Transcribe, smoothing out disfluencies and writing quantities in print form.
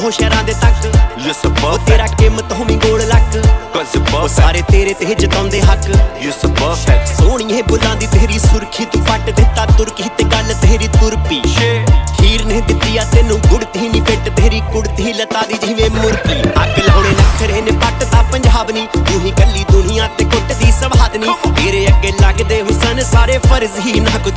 ਹੋ ਸ਼ਹਿਰਾਂ ਦੇ ਤੱਕ You so perfect, ਤੇਰਾ ਕੀਮਤ ਹੋਵੀਂ ਗੋਲ ਲੱਕ cause you're perfect, ਸਾਰੇ ਤੇਰੇ ਤੇ ਜਿਤਾਉਂਦੇ ਹੱਕ you so perfect. ਸੋਹਣੀਏ ਬੁੱਲਾਂ ਦੀ ਤੇਰੀ ਸੁਰਖੀ ਤੂੰ ਪੱਟ ਦਿੱਤਾ ਤੁਰਕੀ ਤੇ ਗੱਲ ਤੇਰੀ ਤੁਰਪੀ ਹੀਰ ਨੇ ਦਿੱਤੀ ਆ ਤੈਨੂੰ ਗੁੜਤੀ ਨਹੀਂ ਫਿੱਟ ਤੇਰੀ ਕੁੜਤੀ ਲਤਾ ਦੀ ਜਿਵੇਂ ਮੁਰਕੀ ਅੱਗ ਲਾਉਣੇ ਨਖਰੇ ਨੇ ਪੱਟਦਾ ਪੰਜਾਬ ਨੀ ਤੂੰ ਹੀ ਕੱਲੀ ਦੁਨੀਆ ਤੇ ਕੁੱਟਦੀ ਸਵਾਦ ਨੀ ਤੇਰੇ ਅੱਗੇ ਲੱਗਦੇ ਹੁਸਨ ਸਾਰੇ ਫਰਜ਼ ਹੀ ਨਾ ਕੁ